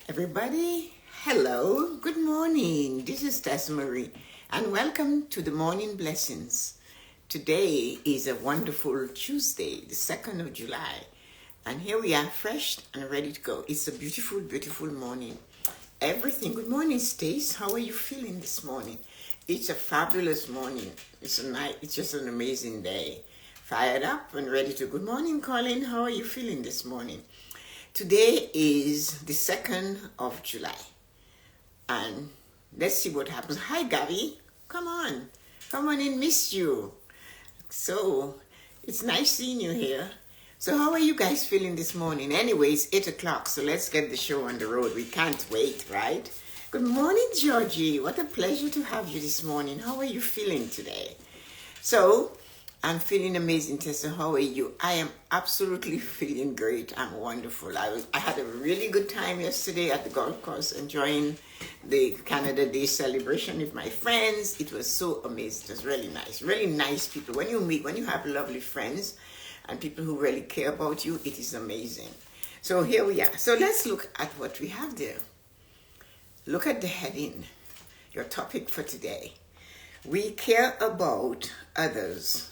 Everybody, hello, good morning. This is Tessa-Marie, and welcome to the Morning Blessings. Today is a wonderful Tuesday, the 2nd of July, and here we are, fresh and ready to go. It's a beautiful, beautiful morning. Good morning, Stace. How are you feeling this morning? It's a fabulous morning. It's just an amazing day. Fired up and ready to. Good morning, Colin. How are you feeling this morning? Today is the 2nd of July, and let's see what happens. Hi, Gabby. Come on in, missed you. So, it's nice seeing you here. So how are you guys feeling this morning? Anyway, it's 8 o'clock, so let's get the show on the road. We can't wait, right? Good morning, Georgie. What a pleasure to have you this morning. How are you feeling today? So, I'm feeling amazing, Tessa. How are you? I am absolutely feeling great. I'm wonderful. I had a really good time yesterday at the golf course, enjoying the Canada Day celebration with my friends. It was so amazing. It was really nice people. When you have lovely friends and people who really care about you, it is amazing. So here we are. So let's look at what we have there. Look at the heading, your topic for today. We care about others.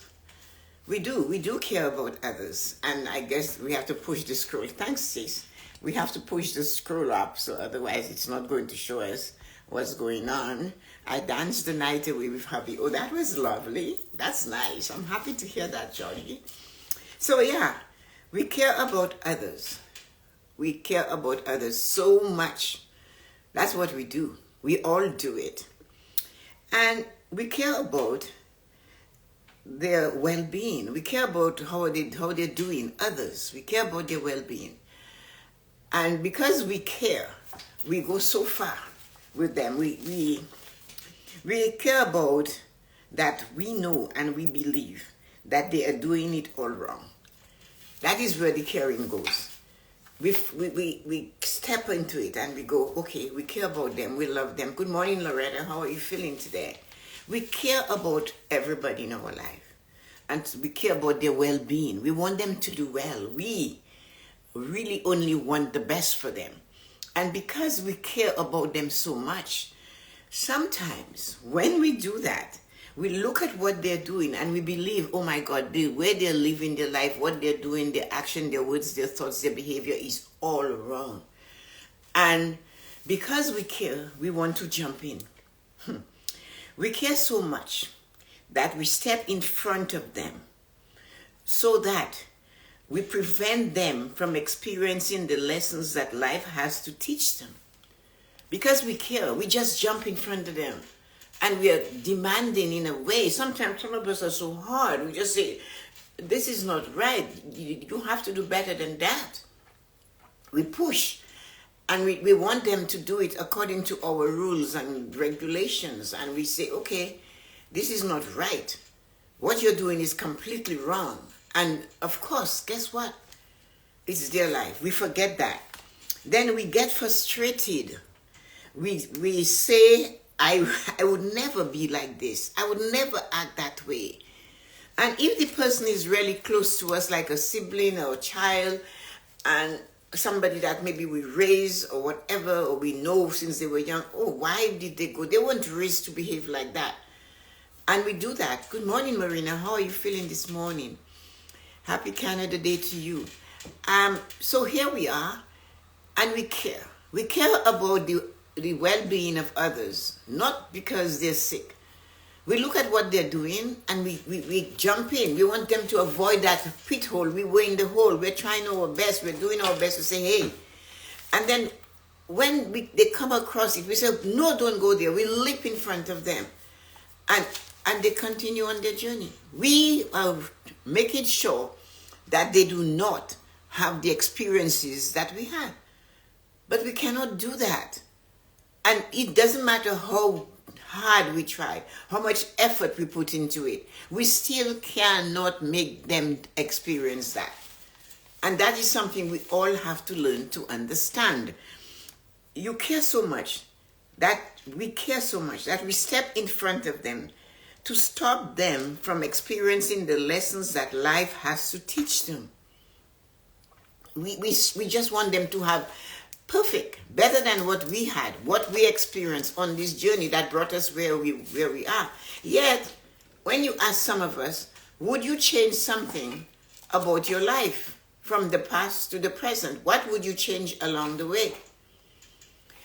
We do care about others, and I guess we have to push the scroll. Thanks, sis. We have to push the scroll up, so otherwise it's not going to show us what's going on. I danced the night away with hubby. Oh, that was lovely. That's nice. I'm happy to hear that, Georgie. So yeah, we care about others. We care about others so much. That's what we do. We all do it. And we care about their well-being. We care about how they're doing, others. We care about their well-being. And because we care, we go so far with them. We care about that we know and we believe that they are doing it all wrong. That is where the caring goes. We step into it and we go, okay, we care about them, we love them. Good morning, Loretta. How are you feeling today? We care about everybody in our life, and we care about their well-being. We want them to do well. We really only want the best for them. And because we care about them so much, sometimes when we do that, we look at what they're doing and we believe, oh my God, the way they're living their life, what they're doing, their action, their words, their thoughts, their behavior is all wrong. And because we care, we want to jump in. We care so much that we step in front of them so that we prevent them from experiencing the lessons that life has to teach them. Because we care, we just jump in front of them and we are demanding in a way. Sometimes some of us are so hard. We just say, this is not right. You have to do better than that. We push. And we want them to do it according to our rules and regulations. And we say, okay, this is not right. What you're doing is completely wrong. And of course, guess what? It's their life. We forget that. Then we get frustrated. We say, I would never be like this. I would never act that way. And if the person is really close to us, like a sibling or a child, and somebody that maybe we raised or whatever, or we know since they were young, oh, why did they go? They weren't raised to behave like that. And we do that. Good morning, Marina. How are you feeling this morning? Happy Canada Day to you. So here we are, and we care. We care about the well-being of others, not because they're sick. We look at what they're doing and we jump in. We want them to avoid that pit hole. We were in the hole. We're trying our best. We're doing our best to say, hey. And then when they come across it, we say, no, don't go there. We leap in front of them. And they continue on their journey. We are making sure that they do not have the experiences that we had. But we cannot do that. And it doesn't matter how hard we try, how much effort we put into it, we still cannot make them experience that. And that is something we all have to learn to understand. You care so much that we step in front of them to stop them from experiencing the lessons that life has to teach them. We just want them to have perfect, better than what we had, what we experienced on this journey that brought us where we are. Yet, when you ask some of us, would you change something about your life from the past to the present? What would you change along the way?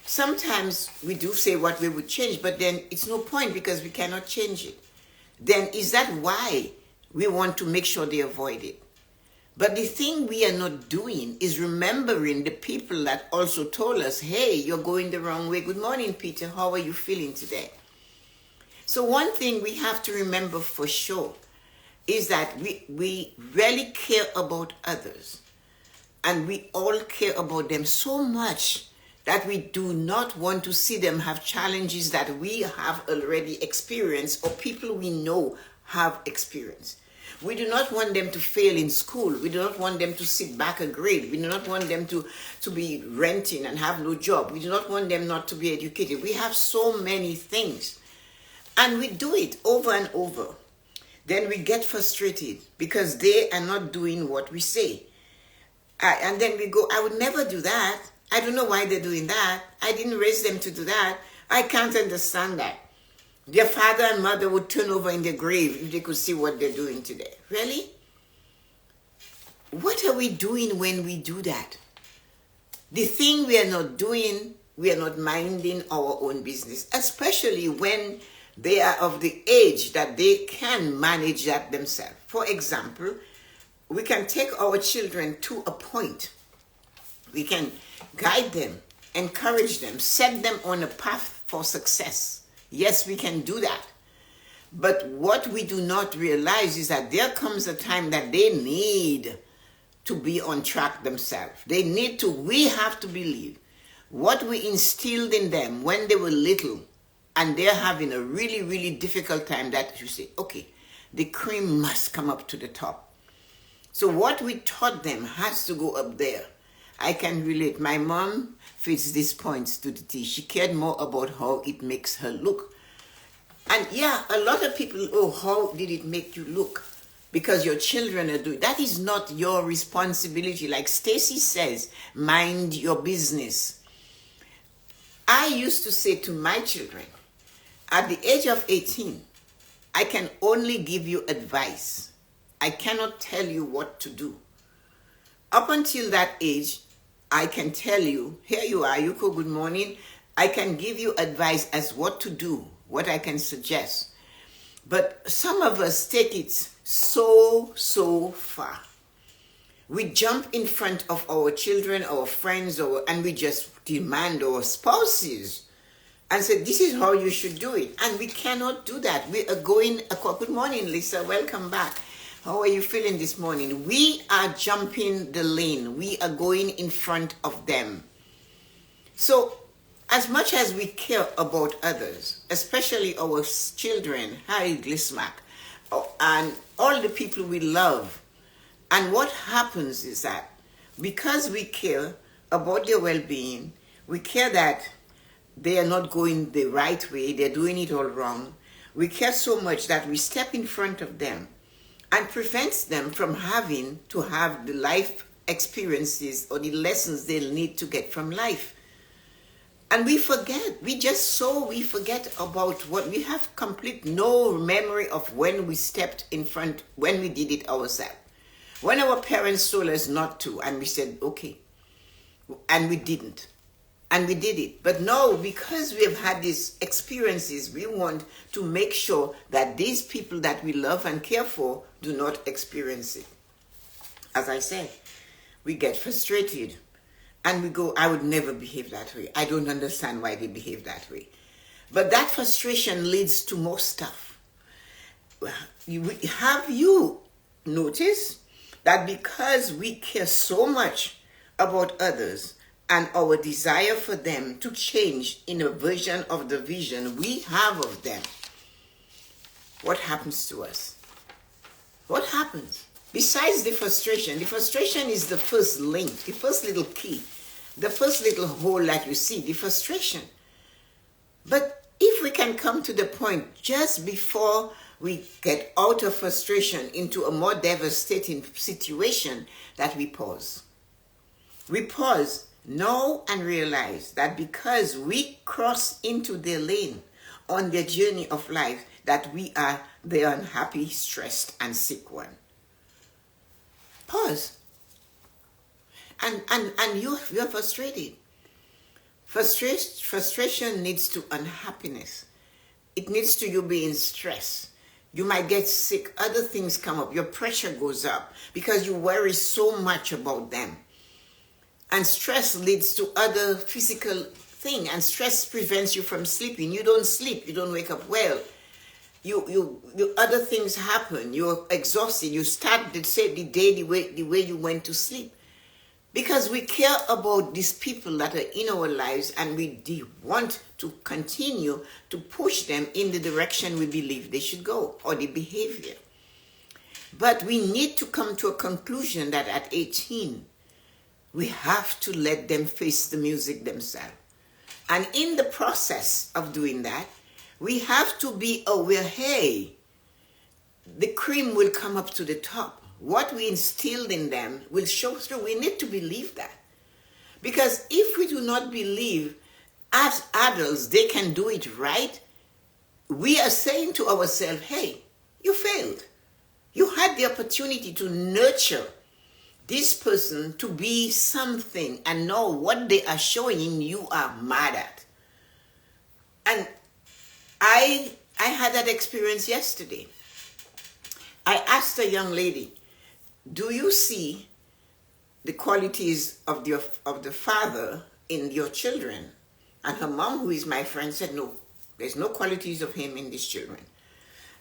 Sometimes we do say what we would change, but then it's no point because we cannot change it. Then is that why we want to make sure they avoid it? But the thing we are not doing is remembering the people that also told us, hey, you're going the wrong way. Good morning, Peter. How are you feeling today? So one thing we have to remember for sure is that we really care about others. And we all care about them so much that we do not want to see them have challenges that we have already experienced or people we know have experienced. We do not want them to fail in school. We do not want them to sit back a grade. We do not want them to be renting and have no job. We do not want them not to be educated. We have so many things. And we do it over and over. Then we get frustrated because they are not doing what we say. And then we go, I would never do that. I don't know why they're doing that. I didn't raise them to do that. I can't understand that. Their father and mother would turn over in their grave if they could see what they're doing today. Really? What are we doing when we do that? The thing we are not doing, we are not minding our own business, especially when they are of the age that they can manage that themselves. For example, we can take our children to a point. We can guide them, encourage them, set them on a path for success. Yes, we can do that. But what we do not realize is that there comes a time that they need to be on track themselves. We have to believe what we instilled in them when they were little and they're having a really, really difficult time, that you say, okay, the cream must come up to the top. So what we taught them has to go up there. I can relate. My mom fits these points to the T. She cared more about how it makes her look. And yeah, a lot of people, oh, how did it make you look? Because your children are doing. That is not your responsibility. Like Stacy says, mind your business. I used to say to my children, at the age of 18, I can only give you advice. I cannot tell you what to do. Up until that age, I can tell you, here you are, Yuko, good morning. I can give you advice as what to do, what I can suggest. But some of us take it so far. We jump in front of our children, our friends, and we just demand our spouses and say, this is how you should do it. And we cannot do that. We are going, good morning, Lisa, welcome back. How are you feeling this morning? We are jumping the lane. We are going in front of them. So as much as we care about others, especially our children, Harry Glismack, and all the people we love, and what happens is that because we care about their well-being, we care that they are not going the right way, they're doing it all wrong. We care so much that we step in front of them and prevents them from having to have the life experiences or the lessons they'll need to get from life. And we forget, we forget about what we have complete no memory of when we stepped in front, when we did it ourselves. When our parents told us not to, and we said, okay, and we didn't. And we did it. But no, because we have had these experiences, we want to make sure that these people that we love and care for do not experience it. As I said, we get frustrated and we go, I would never behave that way. I don't understand why they behave that way. But that frustration leads to more stuff. Have you noticed that because we care so much about others, and our desire for them to change in a version of the vision we have of them, what happens to us? What happens? Besides the frustration is the first link, the first little key, the first little hole that you see, the frustration. But if we can come to the point just before we get out of frustration into a more devastating situation, that we pause. We pause. know and realize that because we cross into their lane on their journey of life, that we are the unhappy, stressed, and sick one. Pause. And you're frustrated. Frustration leads to unhappiness. It leads to you being stressed. You might get sick. Other things come up. Your pressure goes up because you worry so much about them. And stress leads to other physical things. And stress prevents you from sleeping. You don't sleep. You don't wake up well. You other things happen. You're exhausted. You start the day the way you went to sleep. Because we care about these people that are in our lives, and we want to continue to push them in the direction we believe they should go, or the behavior. But we need to come to a conclusion that at 18, we have to let them face the music themselves. And in the process of doing that, we have to be aware, hey, the cream will come up to the top. What we instilled in them will show through. We need to believe that. Because if we do not believe as adults they can do it right, we are saying to ourselves, hey, you failed. You had the opportunity to nurture this person to be something, and know what they are showing you are mad at. And I had that experience yesterday. I asked a young lady, do you see the qualities of the father in your children? And her mom, who is my friend, said, no, there's no qualities of him in these children.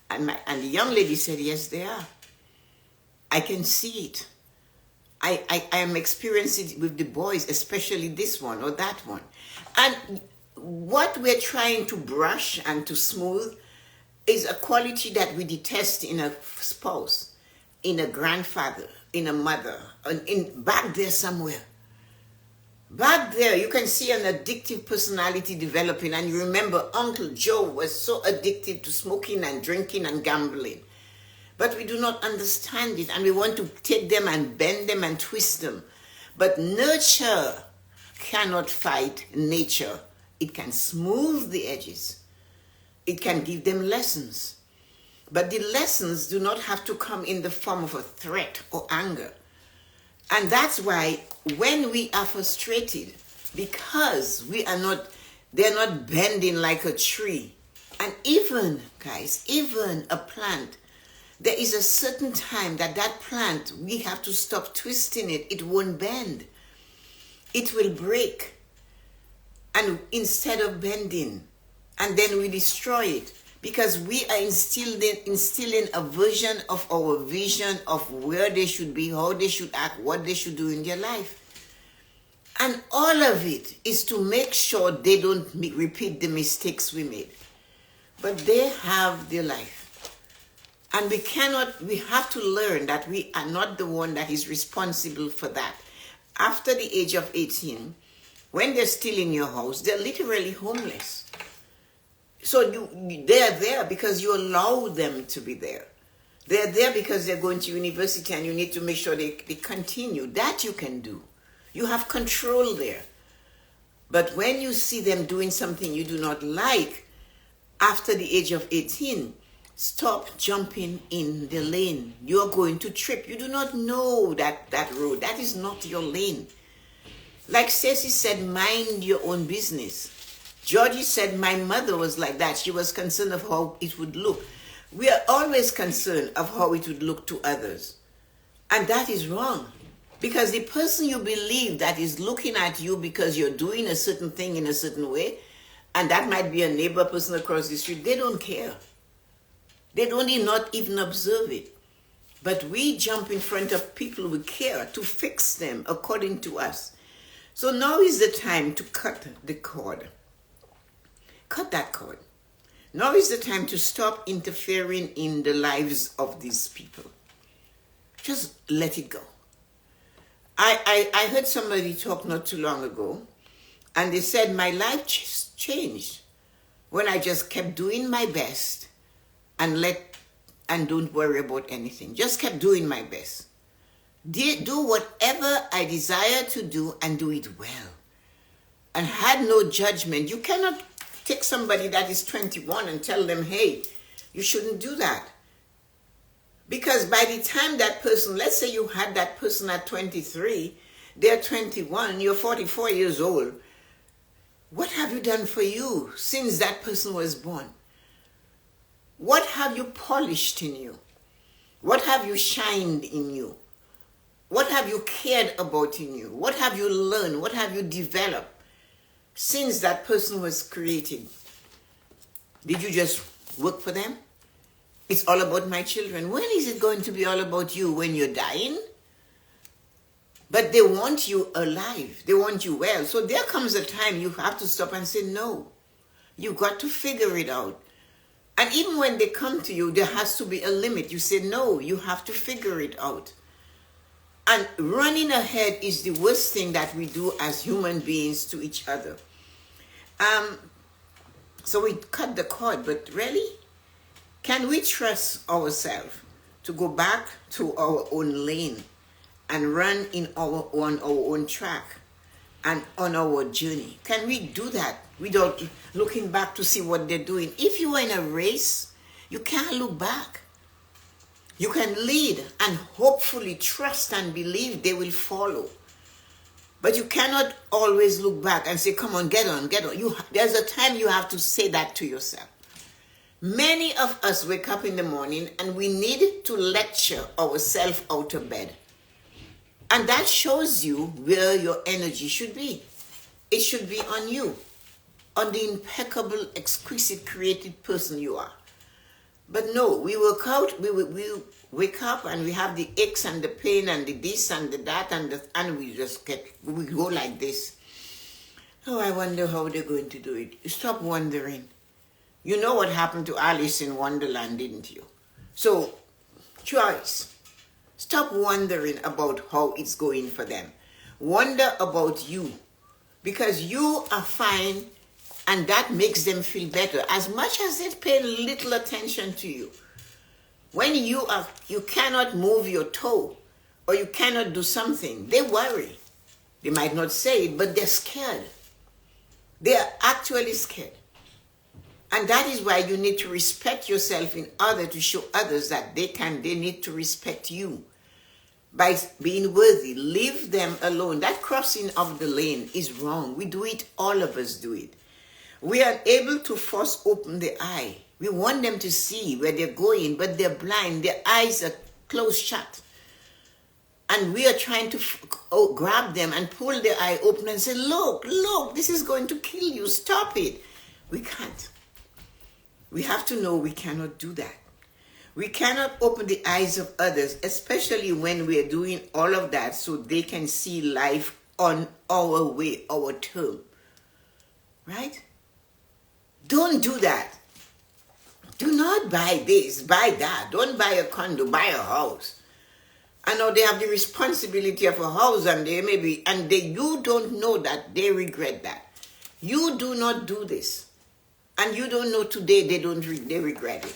And the young lady said, yes, there are. I can see it. I am experiencing it with the boys, especially this one or that one. And what we're trying to brush and to smooth is a quality that we detest in a spouse, in a grandfather, in a mother, back there somewhere. Back there, you can see an addictive personality developing. And you remember Uncle Joe was so addicted to smoking and drinking and gambling. But we do not understand it, and we want to take them and bend them and twist them. But nurture cannot fight nature. It can smooth the edges. It can give them lessons. But the lessons do not have to come in the form of a threat or anger. And that's why when we are frustrated, because they're not bending like a tree. And even, guys, even a plant, there is a certain time that plant, we have to stop twisting it. It won't bend. It will break. And instead of bending, and then we destroy it. Because we are instilling a version of our vision of where they should be, how they should act, what they should do in their life. And all of it is to make sure they don't repeat the mistakes we made. But they have their life. And we have to learn that we are not the one that is responsible for that. After the age of 18, when they're still in your house, they're literally homeless. So they're there because you allow them to be there. They're there because they're going to university, and you need to make sure they continue. That you can do. You have control there. But when you see them doing something you do not like, after the age of 18, stop jumping in the lane. You're going to trip. You do not know that road. That is not your lane. Like Ceci said, mind your own business. Georgie said, my mother was like that. She was concerned of how it would look. We are always concerned of how it would look to others. And that is wrong. Because the person you believe that is looking at you because you're doing a certain thing in a certain way, and that might be a neighbor person across the street, they don't care. They don't not even observe it. But we jump in front of people we care to fix them according to us. So now is the time to cut the cord. Cut that cord. Now is the time to stop interfering in the lives of these people. Just let it go. I heard somebody talk not too long ago, and they said my life changed when I just kept doing my best and don't worry about anything. Just kept doing my best. Do whatever I desire to do and do it well. had no judgment. You cannot take somebody that is 21 and tell them, hey, you shouldn't do that. Because by the time that person, let's say you had that person at 23, they're 21, you're 44 years old. What have you done for you since that person was born? What have you polished in you? What have you shined in you? What have you cared about in you? What have you learned? What have you developed since that person was created? Did you just work for them? It's all about my children. When is it going to be all about you? When you're dying? But they want you alive. They want you well. So there comes a time you have to stop and say, no. You got to figure it out. And even when they come to you, there has to be a limit. You say, no, you have to figure it out. And running ahead is the worst thing that we do as human beings to each other. So we cut the cord, but really, can we trust ourselves to go back to our own lane and run on our own track and on our journey? Can we do that without looking back to see what they're doing? If you are in a race, you can't look back. You can lead and hopefully trust and believe they will follow. But you cannot always look back and say, come on, get on, get on. There's a time you have to say that to yourself. Many of us wake up in the morning and we need to lecture ourselves out of bed. And that shows you where your energy should be. It should be on you, on the impeccable, exquisite, created person you are. But no, we work out, we wake up and we have the aches and the pain and the this and the that and we go like this. Oh, I wonder how they're going to do it. Stop wondering. You know what happened to Alice in Wonderland, didn't you? So, choice. Stop wondering about how it's going for them. Wonder about you. Because you are fine and that makes them feel better. As much as they pay little attention to you. When you cannot move your toe or you cannot do something, they worry. They might not say it, but they're scared. They are actually scared. And that is why you need to respect yourself in order to show others that they need to respect you. By being worthy, leave them alone. That crossing of the lane is wrong. We do it, all of us do it. We are able to force open the eye. We want them to see where they're going, but they're blind. Their eyes are closed shut. And we are trying to grab them and pull their eye open and say, look, this is going to kill you. Stop it. We can't. We have to know we cannot do that. We cannot open the eyes of others, especially when we are doing all of that so they can see life on our way, our term. Right? Don't do that. Do not buy this, buy that. Don't buy a condo, buy a house. I know they have the responsibility of a house and you don't know that they regret that. You do not do this. And you don't know today they regret it.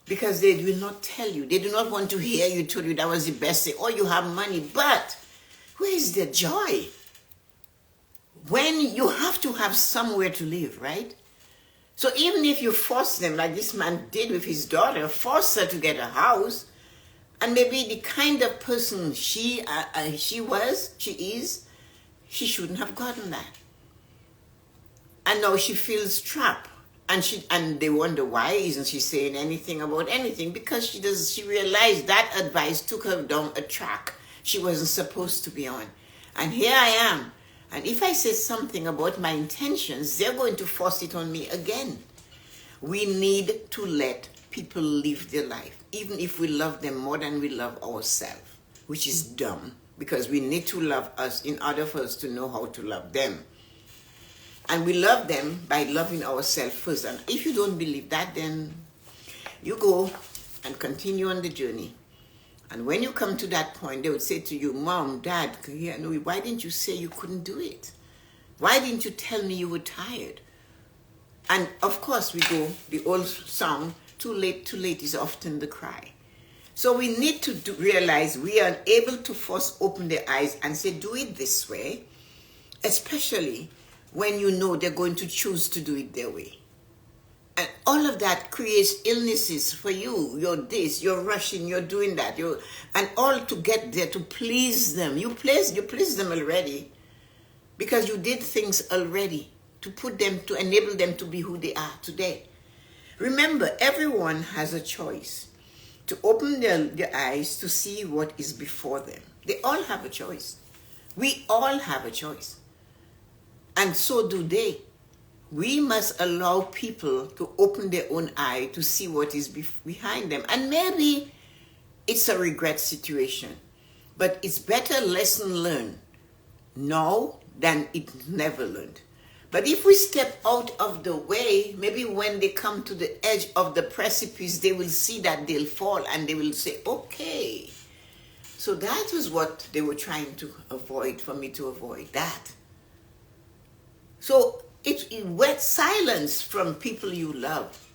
Because they will not tell you. They do not want to hear you tell you that was the best thing. Or you have money. But where is the joy? When you have to have somewhere to live, right? So even if you force them, like this man did with his daughter, force her to get a house, and maybe the kind of person she is, she shouldn't have gotten that. And now she feels trapped. And they wonder why isn't she saying anything about anything? Because she realized that advice took her down a track she wasn't supposed to be on. And here I am. And if I say something about my intentions, they're going to force it on me again. We need to let people live their life, even if we love them more than we love ourselves, which is dumb, because we need to love us in order for us to know how to love them. And we love them by loving ourselves first. And if you don't believe that, then you go and continue on the journey. And when you come to that point, they would say to you, Mom, Dad, why didn't you say you couldn't do it? Why didn't you tell me you were tired? And of course, we go, the old song, too late is often the cry. So we need to realize we are able to force open their eyes and say, do it this way, especially when you know they're going to choose to do it their way. And all of that creates illnesses for you. You're this, you're rushing, you're doing that, and all to get there to please them. You please them already because you did things already to enable them to be who they are today. Remember, everyone has a choice to open their eyes to see what is before them. They all have a choice. We all have a choice. And so do they. We must allow people to open their own eye to see what is behind them. And maybe it's a regret situation, but it's better lesson learned now than it never learned. But if we step out of the way, maybe when they come to the edge of the precipice, they will see that they'll fall and they will say, okay. So that was what they were trying to avoid, for me to avoid that. So wet silence from people you love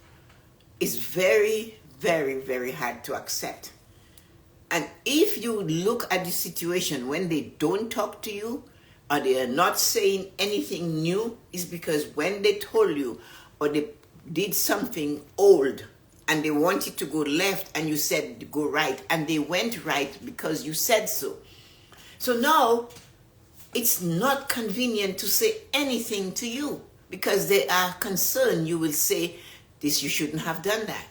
is very, very, very hard to accept. And if you look at the situation when they don't talk to you or they are not saying anything new, is because when they told you or they did something old and they wanted to go left and you said go right, and they went right because you said so. So now it's not convenient to say anything to you because they are concerned you will say this, you shouldn't have done that.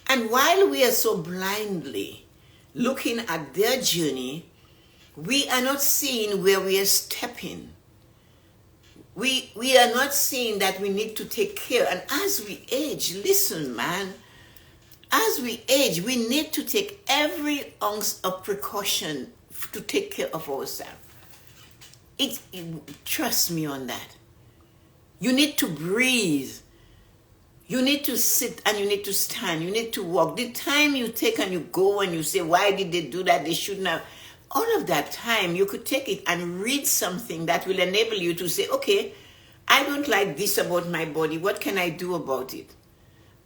And while we are so blindly looking at their journey, we are not seeing where we are stepping. We are not seeing that we need to take care. And as we age, listen, man, as we age, we need to take every ounce of precaution to take care of ourselves. Trust me on that. You need to breathe. You need to sit and you need to stand. You need to walk. The time you take and you go and you say, why did they do that? They shouldn't have. All of that time, you could take it and read something that will enable you to say, okay, I don't like this about my body. What can I do about it?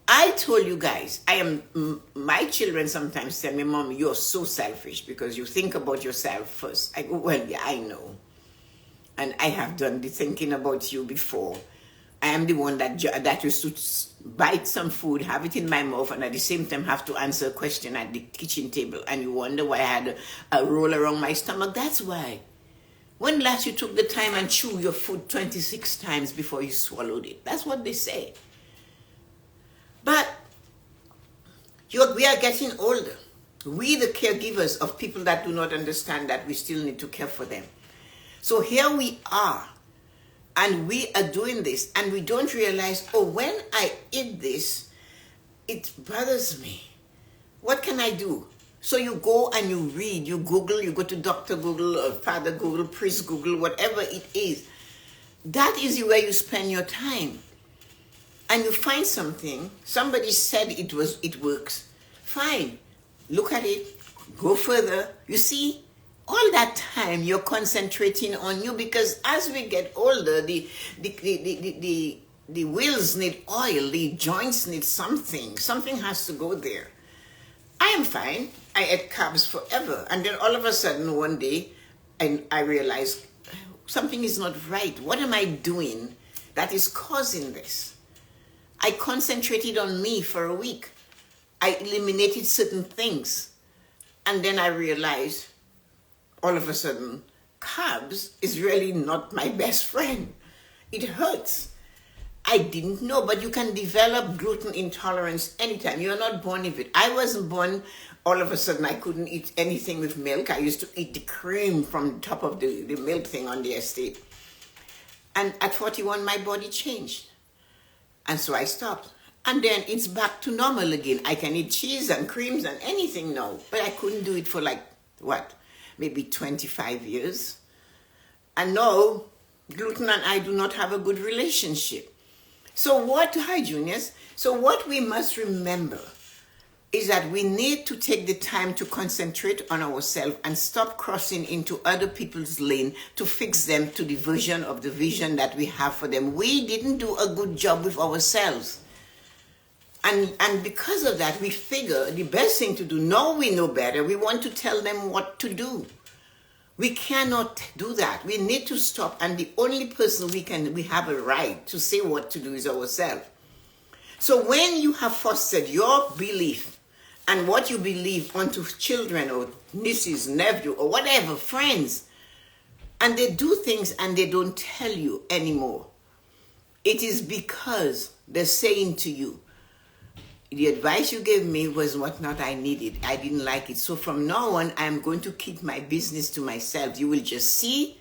I told you guys, my children sometimes tell me, Mom, you're so selfish because you think about yourself first. I go, well, yeah, I know. And I have done the thinking about you before. I am the one that used to bite some food, have it in my mouth, and at the same time have to answer a question at the kitchen table. And you wonder why I had a roll around my stomach. That's why. When last you took the time and chew your food 26 times before you swallowed it? That's what they say. But we are getting older. We, the caregivers of people that do not understand that we still need to care for them. So here we are. And we are doing this, and we don't realize, oh, when I eat this, it bothers me. What can I do? So you go and you read, you Google, you go to Dr. Google or Father Google, Priest Google, whatever it is. That is where you spend your time. And you find something, somebody said it works. Fine, look at it, go further. You see? All that time you're concentrating on you, because as we get older, the wheels need oil, the joints need something. Something has to go there. I am fine. I ate carbs forever. And then all of a sudden one day, I realized something is not right. What am I doing that is causing this? I concentrated on me for a week. I eliminated certain things. And then I realized, all of a sudden, carbs is really not my best friend. It hurts. I didn't know, but you can develop gluten intolerance anytime. You're not born with it. I wasn't born, all of a sudden I couldn't eat anything with milk. I used to eat the cream from the top of the milk thing on the estate. And at 41, my body changed. And so I stopped. And then it's back to normal again. I can eat cheese and creams and anything now. But I couldn't do it for maybe 25 years. And now, gluten and I do not have a good relationship. Hi Juniors. So what we must remember is that we need to take the time to concentrate on ourselves and stop crossing into other people's lane to fix them to the vision that we have for them. We didn't do a good job with ourselves. And because of that, we figure the best thing to do, now we know better, we want to tell them what to do. We cannot do that. We need to stop, and the only person we have a right to say what to do is ourselves. So when you have fostered your belief and what you believe onto children or nieces, nephew, or whatever, friends, and they do things and they don't tell you anymore, it is because they're saying to you, the advice you gave me was what not I needed. I didn't like it. So from now on, I'm going to keep my business to myself. You will just see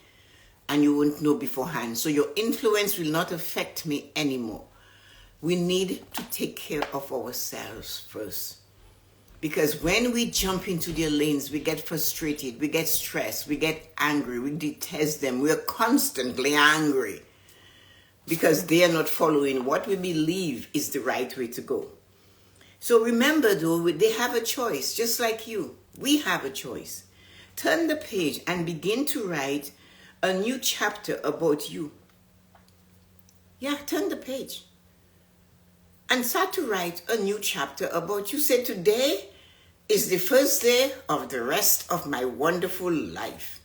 and you won't know beforehand. So your influence will not affect me anymore. We need to take care of ourselves first. Because when we jump into their lanes, we get frustrated, we get stressed, we get angry, we detest them. We are constantly angry because they are not following what we believe is the right way to go. So remember though, they have a choice, just like you. We have a choice. Turn the page and begin to write a new chapter about you. Yeah, turn the page. And start to write a new chapter about you. Say, today is the first day of the rest of my wonderful life.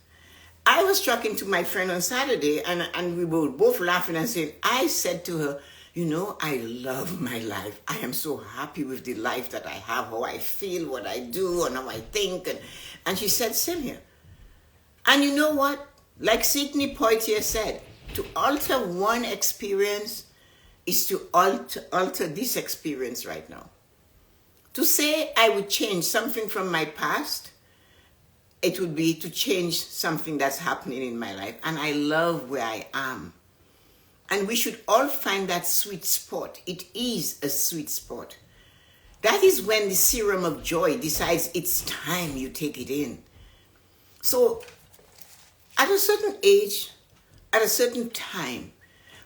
I was talking to my friend on Saturday and we were both laughing and saying, I said to her, you know, I love my life. I am so happy with the life that I have, how I feel, what I do, and how I think. And she said, same here. And you know what? Like Sidney Poitier said, to alter one experience is to alter this experience right now. To say I would change something from my past, it would be to change something that's happening in my life. And I love where I am. And we should all find that sweet spot. It is a sweet spot. That is when the serum of joy decides it's time you take it in. So at a certain age, at a certain time,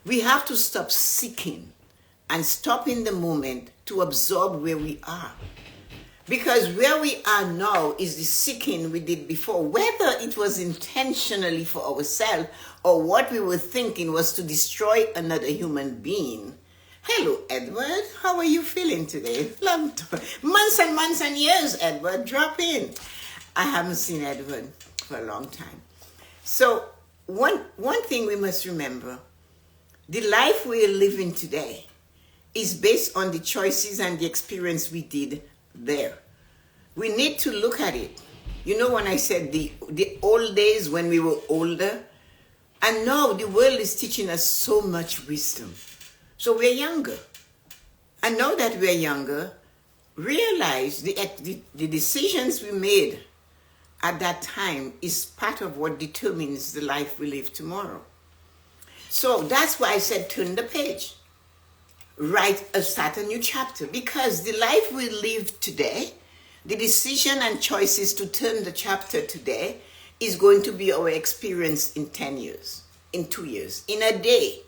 we have to stop seeking and stop in the moment to absorb where we are. Because where we are now is the seeking we did before, whether it was intentionally for ourselves or what we were thinking was to destroy another human being. Hello, Edward. How are you feeling today? Long time. Months and years, Edward. Drop in. I haven't seen Edward for a long time. So one thing we must remember, the life we are living today is based on the choices and the experience we did there. We need to look at it. You know, when I said the old days when we were older, and now the world is teaching us so much wisdom. So we're younger. And now that we're younger, realize the decisions we made at that time is part of what determines the life we live tomorrow. So that's why I said turn the page. Start a new chapter, because the life we live today, the decision and choices to turn the chapter today is going to be our experience in 10 years, in 2 years, in a day,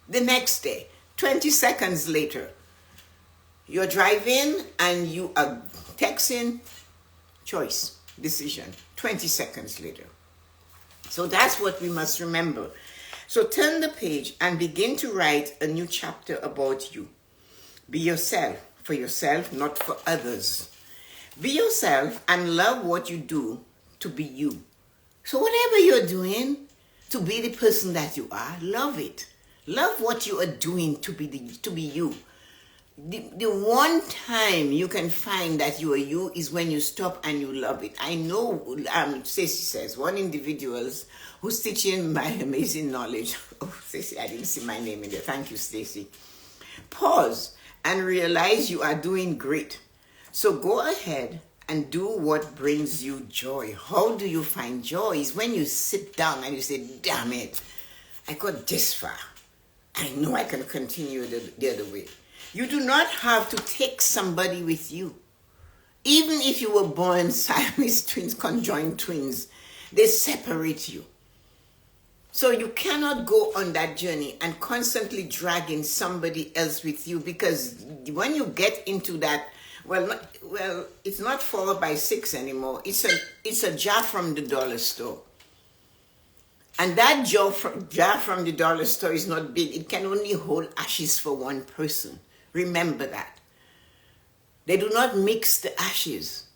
the next day, 20 seconds later. You're driving and you are texting, choice, decision, 20 seconds later. So that's what we must remember. So turn the page and begin to write a new chapter about you. Be yourself, for yourself, not for others. Be yourself and love what you do to be you. So whatever you're doing to be the person that you are, love it. Love what you are doing to be you. The one time you can find that you are you is when you stop and you love it. I know, Stacey says, one individual who's teaching my amazing knowledge. Oh, Stacey, I didn't see my name in there. Thank you, Stacey. Pause and realize you are doing great. So go ahead and do what brings you joy. How do you find joy? Is when you sit down and you say, damn it, I got this far. I know I can continue the other way. You do not have to take somebody with you. Even if you were born Siamese twins, conjoined twins, they separate you. So you cannot go on that journey and constantly dragging somebody else with you, because when you get into that, it's not 4x6 anymore. It's a jar from the dollar store. And that jar from the dollar store is not big. It can only hold ashes for one person. Remember that. They do not mix the ashes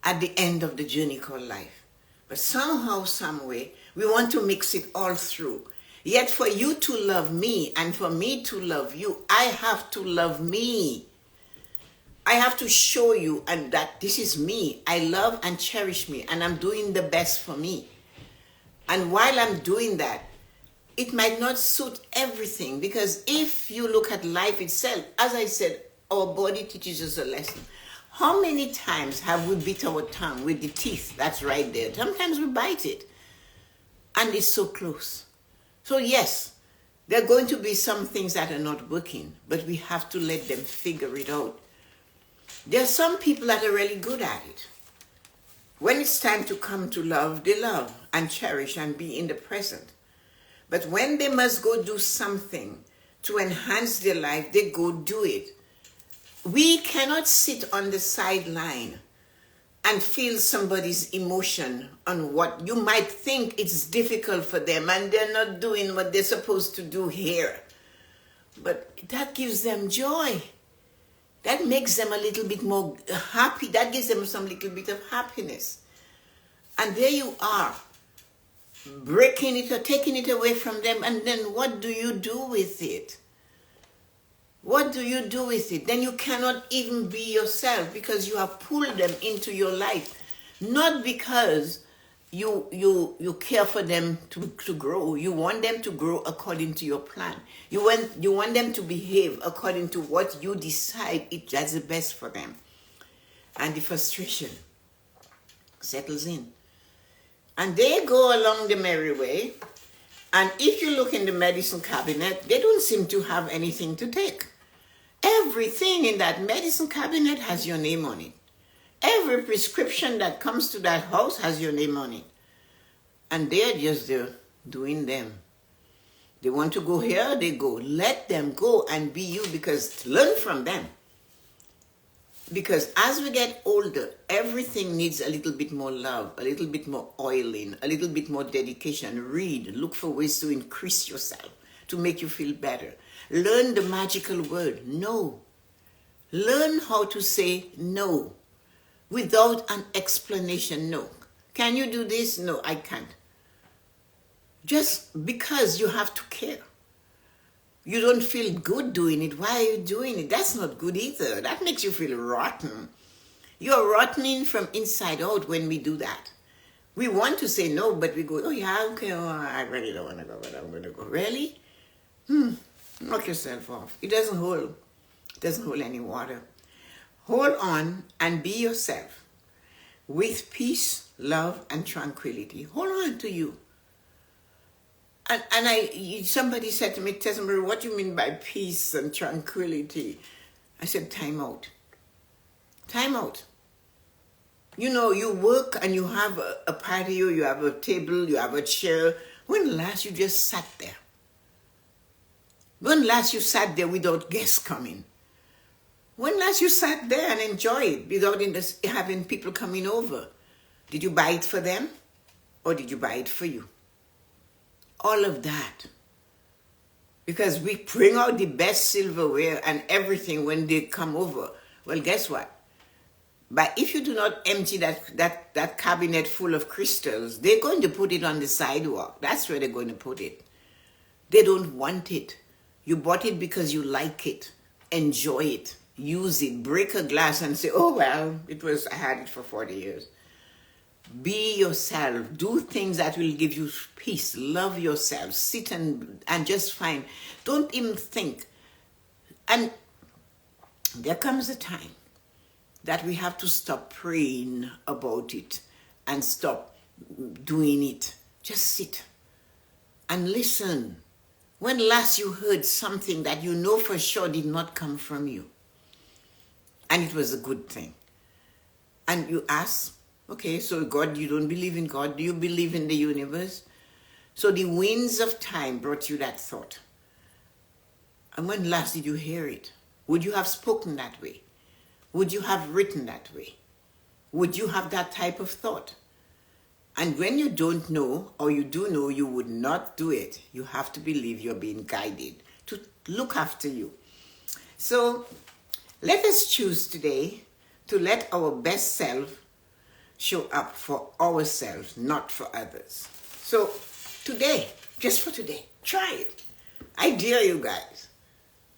at the end of the journey called life. But somehow, some way, we want to mix it all through. Yet for you to love me and for me to love you, I have to love me. I have to show you and that this is me. I love and cherish me, and I'm doing the best for me. And while I'm doing that, it might not suit everything, because if you look at life itself, as I said, our body teaches us a lesson. How many times have we bit our tongue with the teeth that's right there? Sometimes we bite it, and it's so close. So yes, there are going to be some things that are not working, but we have to let them figure it out. There are some people that are really good at it. When it's time to come to love, they love and cherish and be in the present. But when they must go do something to enhance their life, they go do it. We cannot sit on the sideline and feel somebody's emotion on what you might think it's difficult for them and they're not doing what they're supposed to do here. But that gives them joy. That makes them a little bit more happy. That gives them some little bit of happiness. And there you are, breaking it or taking it away from them, and then what do you do with it? What do you do with it? Then you cannot even be yourself, because you have pulled them into your life, not because you care for them to grow. You want them to grow according to your plan. You want them to behave according to what you decide that's the best for them. And the frustration settles in. And they go along the merry way. And if you look in the medicine cabinet, they don't seem to have anything to take. Everything in that medicine cabinet has your name on it. Every prescription that comes to that house has your name on it. And they're just there doing them. They want to go here, they go. Let them go and be you, because learn from them. Because as we get older, everything needs a little bit more love, a little bit more oiling, a little bit more dedication. Read, look for ways to increase yourself, to make you feel better. Learn the magical word, no. Learn how to say no without an explanation, no. Can you do this? No, I can't. Just because you have to care. You don't feel good doing it. Why are you doing it? That's not good either. That makes you feel rotten. You're rotting from inside out when we do that. We want to say no, but we go, oh yeah, okay, oh, I really don't want to go, but I'm going to go. Really? Knock yourself off. It doesn't hold. It doesn't hold any water. Hold on and be yourself with peace, love, and tranquility. Hold on to you. And somebody said to me, Tessa-Marie, what do you mean by peace and tranquility? I said, time out. Time out. You know, you work and you have a patio, you have a table, you have a chair. When last you just sat there? When last you sat there without guests coming? When last you sat there and enjoyed without having people coming over? Did you buy it for them or did you buy it for you? All of that. Because we bring out the best silverware and everything when they come over. Well, guess what? But if you do not empty that cabinet full of crystals, they're going to put it on the sidewalk. That's where they're going to put it. They don't want it. You bought it because you like it. Enjoy it. Use it. Break a glass and say, oh, well, I had it for 40 years. Be yourself. Do things that will give you peace. Love yourself. Sit and just find. Don't even think. And there comes a time that we have to stop praying about it and stop doing it. Just sit and listen. When last you heard something that you know for sure did not come from you, and it was a good thing, and you ask, okay, so God, you don't believe in God. Do you believe in the universe? So the winds of time brought you that thought. And when last did you hear it? Would you have spoken that way? Would you have written that way? Would you have that type of thought? And when you don't know, or you do know, you would not do it. You have to believe you're being guided to look after you. So let us choose today to let our best self show up for ourselves, not for others. So today, just for today, try it. I dare you guys.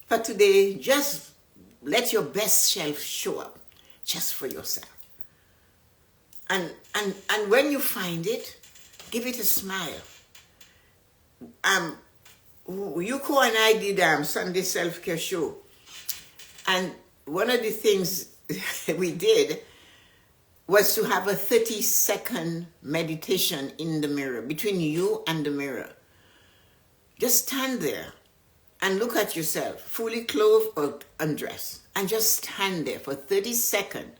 For today, just let your best self show up just for yourself. And when you find it, give it a smile. Yuko and I did Sunday self-care show. And one of the things we did was to have a 30-second meditation in the mirror, between you and the mirror. Just stand there and look at yourself, fully clothed or undressed, and just stand there for 30 seconds.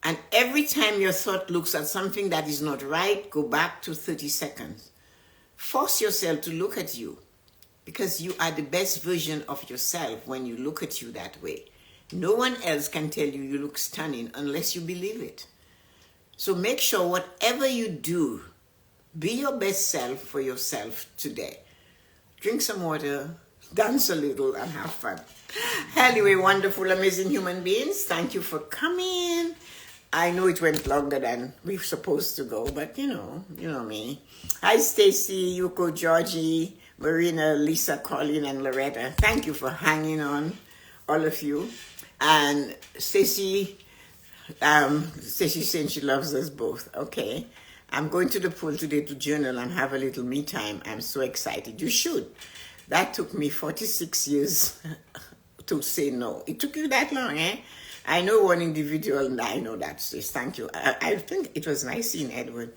And every time your thought looks at something that is not right, go back to 30 seconds. Force yourself to look at you, because you are the best version of yourself when you look at you that way. No one else can tell you you look stunning unless you believe it. So make sure whatever you do, be your best self for yourself today. Drink some water, dance a little, and have fun. Anyway, wonderful, amazing human beings, thank you for coming. I know it went longer than we were supposed to go, but you know me. Hi, Stacy, Yuko, Georgie, Marina, Lisa, Colleen, and Loretta. Thank you for hanging on, all of you. And Stacy saying she loves us both. Okay. I'm going to the pool today to journal and have a little me time. I'm so excited. You should. That took me 46 years to say no. It took you that long, eh? I know one individual, and I know that, sis. Thank you. I think it was nice seeing Edward.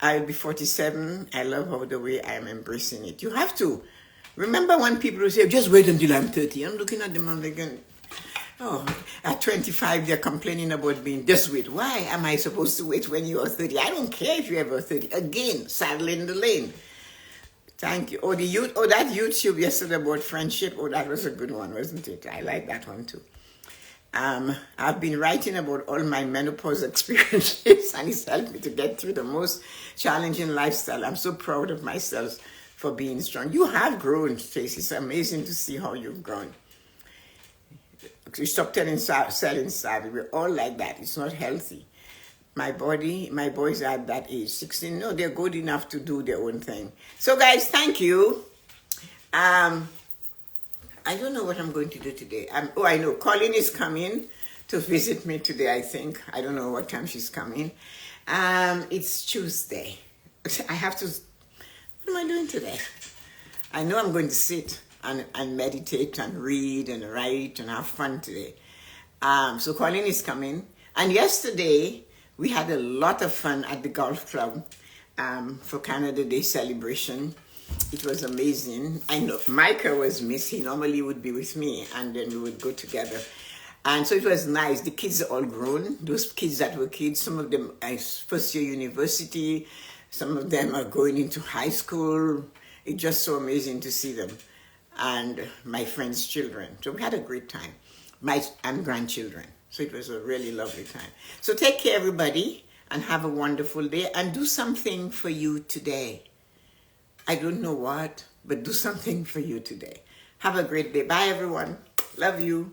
I'll be 47. I love how the way I'm embracing it. You have to. Remember when people say, just wait until I'm 30. I'm looking at them, I'm thinking, oh, at 25, they're complaining about being, just wait. Why am I supposed to wait when you are 30? I don't care if you're ever 30. Again, saddle in the lane. Thank you. That YouTube yesterday about friendship, that was a good one, wasn't it? I like that one too. I've been writing about all my menopause experiences, and it's helped me to get through the most challenging lifestyle. I'm so proud of myself for being strong. You have grown, Tracy. It's amazing to see how you've grown. You stop selling savvy. We're all like that. It's not healthy. My boys are at that age, 16. No, they're good enough to do their own thing. So, guys, thank you. I don't know what I'm going to do today. I know. Colleen is coming to visit me today, I think. I don't know what time she's coming. It's Tuesday. I have to... What am I doing today? I know I'm going to sit and meditate and read and write and have fun today. So Colleen is coming. And yesterday, we had a lot of fun at the golf club for Canada Day celebration. It was amazing. I know Michael was missed. He normally would be with me, and then we would go together. And so it was nice. The kids are all grown. Those kids that were kids, some of them are first year university. Some of them are going into high school. It's just so amazing to see them. And my friends' children. So we had a great time. And grandchildren. So it was a really lovely time. So take care, everybody, and have a wonderful day. And do something for you today. I don't know what, but do something for you today. Have a great day. Bye, everyone. Love you.